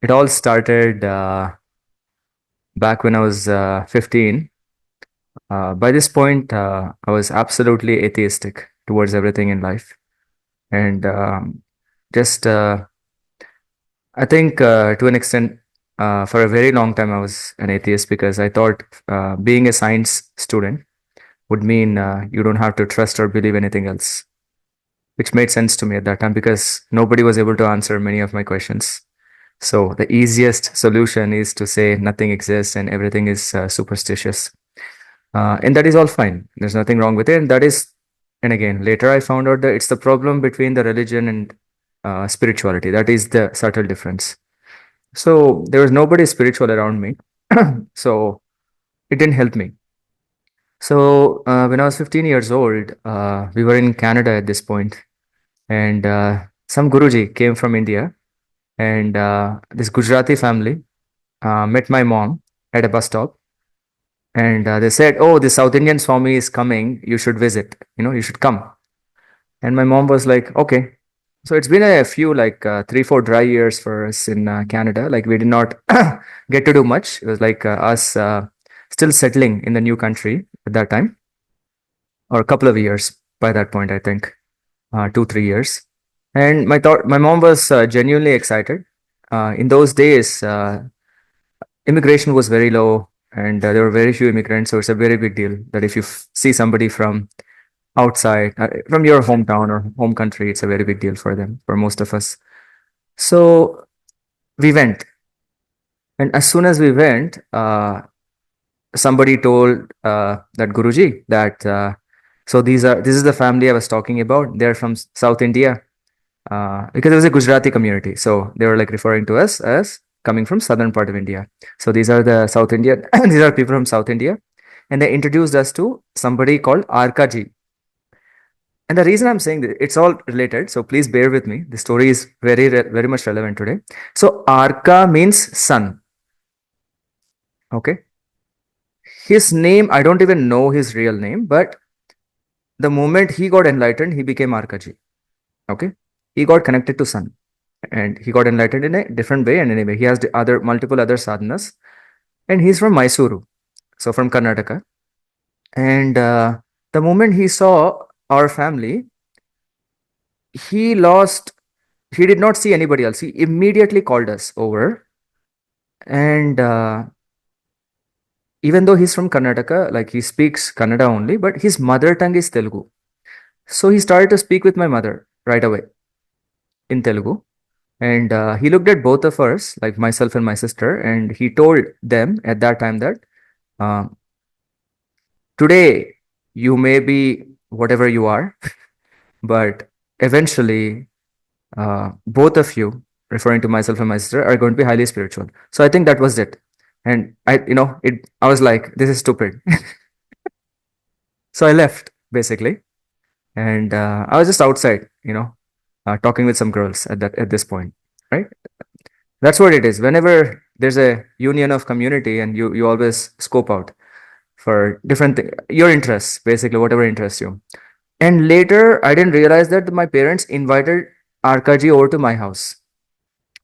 It all started back when I was 15. By this point, I was absolutely atheistic towards everything in life. And just, I think to an extent, for a very long time, I was an atheist because I thought being a science student would mean you don't have to trust or believe anything else, which made sense to me at that time because nobody was able to answer many of my questions. So the easiest solution is to say nothing exists and everything is superstitious. And that is all fine. There's nothing wrong with it. And that is, and again, later I found out that it's the problem between the religion and spirituality. That is the subtle difference. So there was nobody spiritual around me. So it didn't help me. So when I was 15 years old, we were in Canada at this point, and some Guruji came from India, and this Gujarati family met my mom at a bus stop, and they said, "Oh, the South Indian Swami is coming. You should visit. You should come." And my mom was like, "Okay." So it's been a few, like 3, 4 dry years for us in Canada. Like we did not get to do much. It was like us still settling in the new country at that time, or a couple of years by that point, I think, 2, 3 years. And my mom was genuinely excited. In those days, immigration was very low, and there were very few immigrants. So it's a very big deal that if you see somebody from outside, from your hometown or home country, it's a very big deal for them, for most of us. So we went, and as soon as we went, somebody told that Guruji that so this is the family I was talking about. They're from South India, because it was a Gujarati community, so they were like referring to us as coming from southern part of India. So these are the South Indian, these are people from South India, and they introduced us to somebody called Arkaji. And the reason I'm saying that it's all related, so please bear with me. The story is very much relevant today. So Arka means sun. Okay, his name, I don't even know his real name, but the moment he got enlightened, he became Arkaji. Okay, he got connected to sun, and he got enlightened in a different way. And anyway, he has the other multiple other sadhanas, and he's from Mysuru, so from Karnataka. And the moment he saw our family, he lost. He did not see anybody else. He immediately called us over, and even though he's from Karnataka, like he speaks Kannada only, but his mother tongue is Telugu. So he started to speak with my mother right away in Telugu. And he looked at both of us, like myself and my sister, and he told them at that time that uh, today you may be whatever you are, but eventually both of you, referring to myself and my sister, are going to be highly spiritual. So I think that was it. And I was like, this is stupid. So I left basically, and I was just outside, talking with some girls at this point, right? That's what it is. Whenever there's a union of community, and you always scope out for different your interests, basically whatever interests you. And later, I didn't realize that my parents invited Arkaji over to my house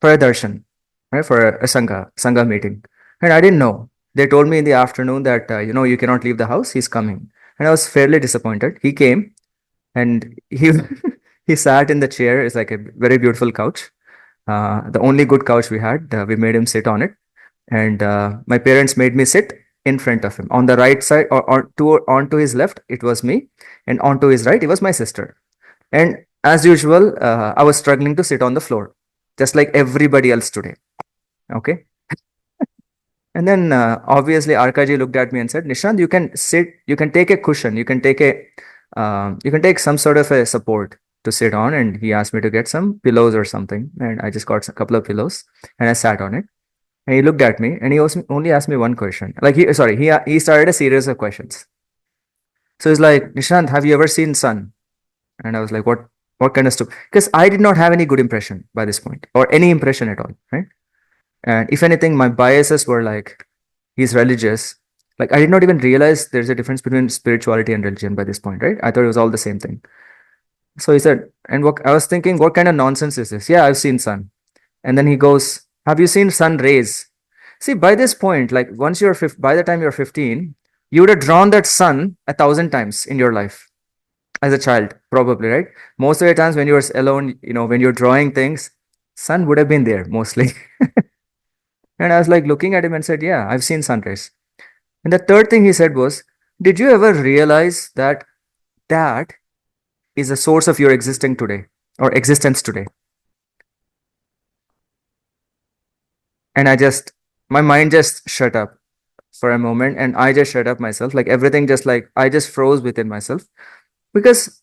for a darshan, right? For a sangha meeting, and I didn't know. They told me in the afternoon that you cannot leave the house. He's coming, and I was fairly disappointed. He came, and he he sat in the chair. It's like a very beautiful couch, the only good couch we had. We made him sit on it, and my parents made me sit in front of him. On the right side, or onto his left, it was me, and onto his right, it was my sister. And as usual, I was struggling to sit on the floor, just like everybody else today. Okay. And then obviously Arkaji looked at me and said, "Nishant, you can sit, you can take a cushion, you can take some sort of a support to sit on." And he asked me to get some pillows or something. And I just got a couple of pillows and I sat on it. And he looked at me and he only asked me one question. Like he started a series of questions. So he's like, "Nishant, have you ever seen sun?" And I was like, what kind of stuff? Because I did not have any good impression by this point, or any impression at all, right? And if anything, my biases were like, he's religious. Like I did not even realize there's a difference between spirituality and religion by this point, right? I thought it was all the same thing. So he said, and what I was thinking, what kind of nonsense is this? Yeah, I've seen sun. And then he goes, Have you seen sun rays? See, by this point, like once by the time you're 15, you would have drawn that sun 1,000 times in your life as a child, probably, right? Most of the times when you're alone, when you're drawing things, sun would have been there mostly. And I was like looking at him and said, yeah, I've seen sunrise. And the third thing he said was, did you ever realize that that is the source of your existing today or existence today? And my mind just shut up for a moment and I just shut up myself. Like everything just like, I just froze within myself because,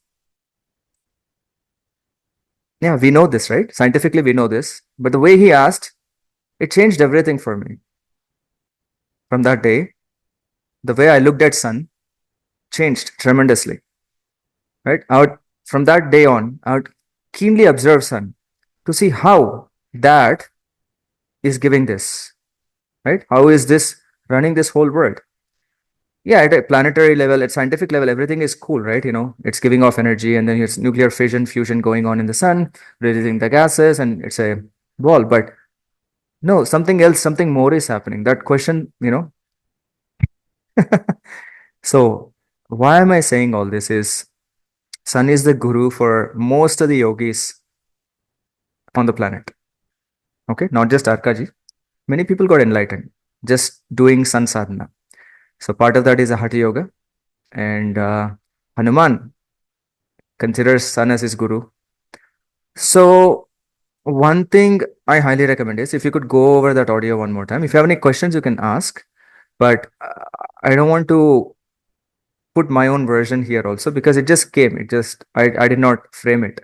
yeah, we know this, right? Scientifically, we know this. But the way he asked, it changed everything for me. From that day, the way I looked at sun changed tremendously, right? From that day on, I would keenly observe sun to see how that is giving this, right? How is this running this whole world? Yeah, at a planetary level, at scientific level, everything is cool, right? It's giving off energy, and then it's nuclear fission, fusion going on in the sun, releasing the gases, and it's a ball. But no, something else, something more is happening. That question. So, why am I saying all this? Is sun is the guru for most of the yogis on the planet. Okay, not just Arkaji. Many people got enlightened just doing sun sadhana. So part of that is a hatha yoga, and Hanuman considers sun as his guru. So one thing I highly recommend is if you could go over that audio one more time. If you have any questions, you can ask. But I don't want to put my own version here also because it just came. I did not frame it.